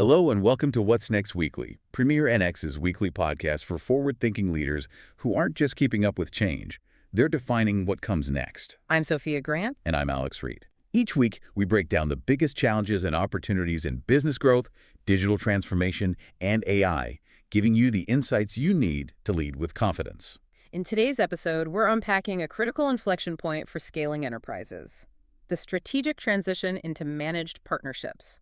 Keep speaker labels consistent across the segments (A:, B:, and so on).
A: Hello and welcome to What's Next Weekly, Premier NX's weekly podcast for forward-thinking leaders who aren't just keeping up with change, they're defining what comes next.
B: I'm Sophia Grant.
A: And I'm Alex Reed. Each week, we break down the biggest challenges and opportunities in business growth, digital transformation, and AI, giving you the insights you need to lead with confidence.
B: In today's episode, we're unpacking a critical inflection point for scaling enterprises: the strategic transition into managed partnerships.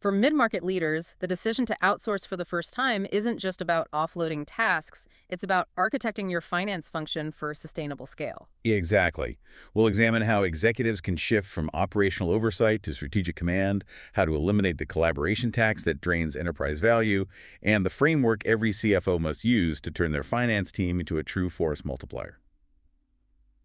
B: For mid-market leaders, the decision to outsource for the first time isn't just about offloading tasks, it's about architecting your finance function for sustainable scale.
A: Exactly. We'll examine how executives can shift from operational oversight to strategic command, how to eliminate the collaboration tax that drains enterprise value, and the framework every CFO must use to turn their finance team into a true force multiplier.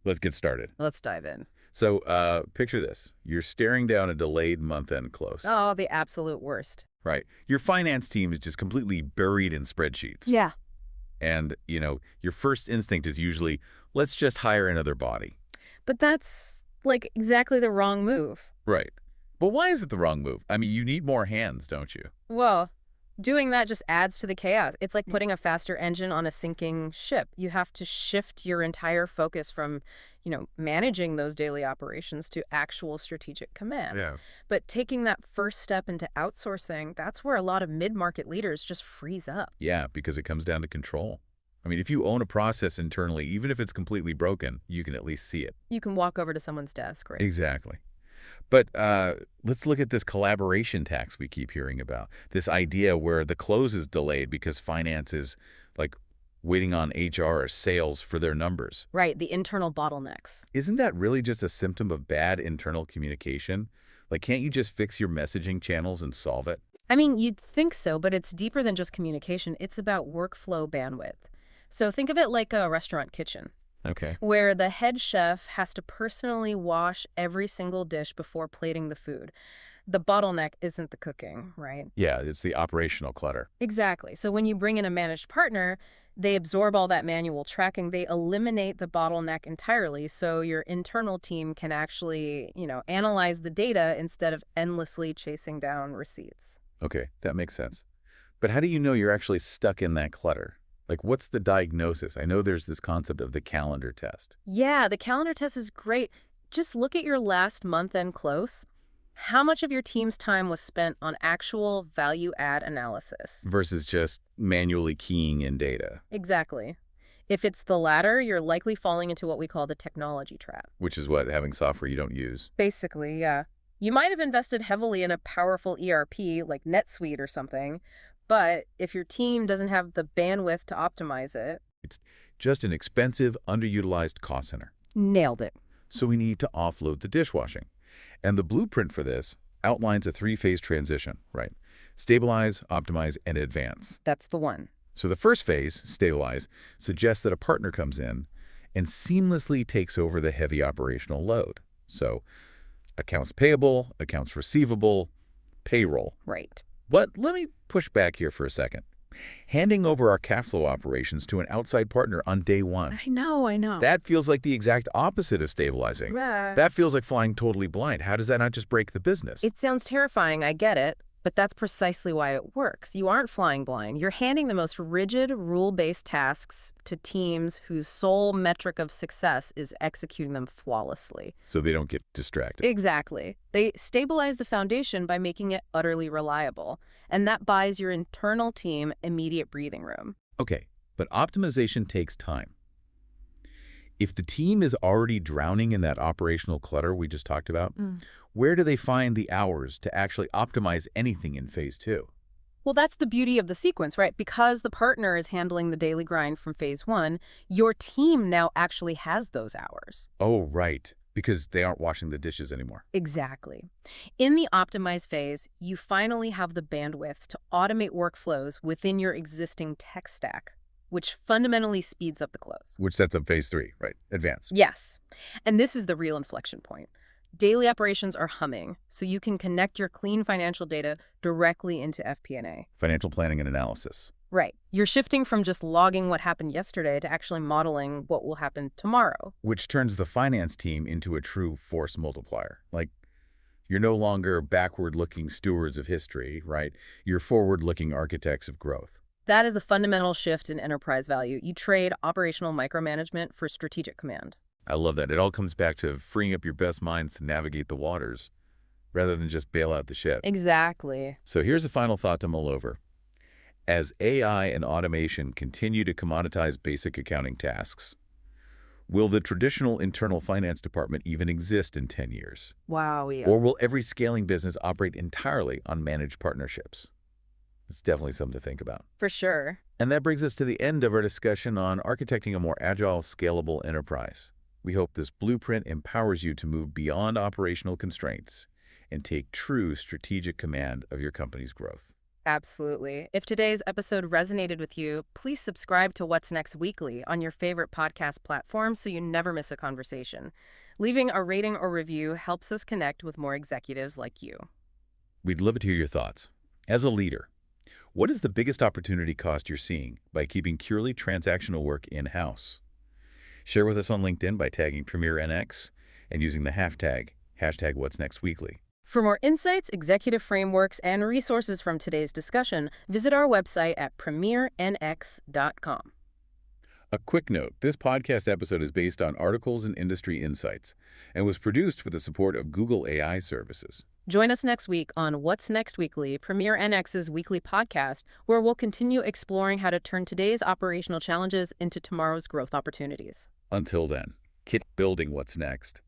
A: Let's get started.
B: Let's dive in.
A: So picture this. You're staring down a delayed month-end close.
B: Oh, the absolute worst.
A: Right. Your finance team is just completely buried in spreadsheets.
B: Yeah.
A: And, your first instinct is usually, let's just hire another body.
B: But that's, exactly the wrong move.
A: Right. But why is it the wrong move? I mean, you need more hands, don't you?
B: Well, doing that just adds to the chaos. It's like putting a faster engine on a sinking ship. You have to shift your entire focus from, managing those daily operations to actual strategic command.
A: Yeah.
B: But taking that first step into outsourcing, that's where a lot of mid-market leaders just freeze up.
A: Yeah, because it comes down to control. I mean, if you own a process internally, even if it's completely broken, you can at least see it.
B: You can walk over to someone's desk, right?
A: Exactly. But let's look at this collaboration tax we keep hearing about. This idea where the close is delayed because finance is waiting on HR or sales for their numbers.
B: Right, the internal bottlenecks.
A: Isn't that really just a symptom of bad internal communication? Can't you just fix your messaging channels and solve it?
B: I mean, you'd think so, but it's deeper than just communication. It's about workflow bandwidth. So think of it like a restaurant kitchen.
A: Okay.
B: Where the head chef has to personally wash every single dish before plating the food. The bottleneck isn't the cooking, right?
A: Yeah, it's the operational clutter.
B: Exactly. So when you bring in a managed partner, they absorb all that manual tracking. They eliminate the bottleneck entirely, so your internal team can actually, analyze the data instead of endlessly chasing down receipts.
A: Okay, that makes sense. But how do you know you're actually stuck in that clutter? What's the diagnosis? I know there's this concept of the calendar test.
B: Yeah, the calendar test is great. Just look at your last month-end close. How much of your team's time was spent on actual value-add analysis?
A: Versus just manually keying in data.
B: Exactly. If it's the latter, you're likely falling into what we call the technology trap.
A: Which is what, having software you don't use.
B: Basically, yeah. You might have invested heavily in a powerful ERP like NetSuite or something, but if your team doesn't have the bandwidth to optimize it...
A: It's just an expensive, underutilized cost center.
B: Nailed it.
A: So we need to offload the dishwashing. And the blueprint for this outlines a three-phase transition, right? Stabilize, optimize, and advance.
B: That's the one.
A: So the first phase, stabilize, suggests that a partner comes in and seamlessly takes over the heavy operational load. So accounts payable, accounts receivable, payroll.
B: Right.
A: But let me push back here for a second. Handing over our cash flow operations to an outside partner on day one.
B: I know.
A: That feels like the exact opposite of stabilizing.
B: Yeah.
A: That feels like flying totally blind. How does that not just break the business?
B: It sounds terrifying, I get it, but that's precisely why it works. You aren't flying blind. You're handing the most rigid, rule-based tasks to teams whose sole metric of success is executing them flawlessly.
A: So they don't get distracted.
B: Exactly. They stabilize the foundation by making it utterly reliable, and that buys your internal team immediate breathing room.
A: Okay, but optimization takes time. If the team is already drowning in that operational clutter we just talked about, where do they find the hours to actually optimize anything in phase two?
B: Well, that's the beauty of the sequence, right? Because the partner is handling the daily grind from phase one, your team now actually has those hours.
A: Oh, right, because they aren't washing the dishes anymore.
B: Exactly. In the optimize phase, you finally have the bandwidth to automate workflows within your existing tech stack, which fundamentally speeds up the close.
A: Which sets up phase three, right? Advanced.
B: Yes. And this is the real inflection point. Daily operations are humming, so you can connect your clean financial data directly into FP&A.
A: Financial planning and analysis.
B: Right. You're shifting from just logging what happened yesterday to actually modeling what will happen tomorrow.
A: Which turns the finance team into a true force multiplier. You're no longer backward-looking stewards of history, right? You're forward-looking architects of growth.
B: That is the fundamental shift in enterprise value. You trade operational micromanagement for strategic command.
A: I love that. It all comes back to freeing up your best minds to navigate the waters rather than just bail out the ship.
B: Exactly.
A: So here's a final thought to mull over. As AI and automation continue to commoditize basic accounting tasks, will the traditional internal finance department even exist in 10 years?
B: Wow, yeah.
A: Or will every scaling business operate entirely on managed partnerships? It's definitely something to think about.
B: For sure.
A: And that brings us to the end of our discussion on architecting a more agile, scalable enterprise. We hope this blueprint empowers you to move beyond operational constraints and take true strategic command of your company's growth.
B: Absolutely. If today's episode resonated with you, please subscribe to What's Next Weekly on your favorite podcast platform so you never miss a conversation. Leaving a rating or review helps us connect with more executives like you.
A: We'd love to hear your thoughts. As a leader, what is the biggest opportunity cost you're seeing by keeping purely transactional work in-house? Share with us on LinkedIn by tagging Premier NX and using the hashtag #What'sNextWeekly.
B: For more insights, executive frameworks, and resources from today's discussion, visit our website at premiernx.com.
A: A quick note, this podcast episode is based on articles and industry insights and was produced with the support of Google AI services.
B: Join us next week on What's Next Weekly, Premier NX's weekly podcast, where we'll continue exploring how to turn today's operational challenges into tomorrow's growth opportunities.
A: Until then, keep building what's next.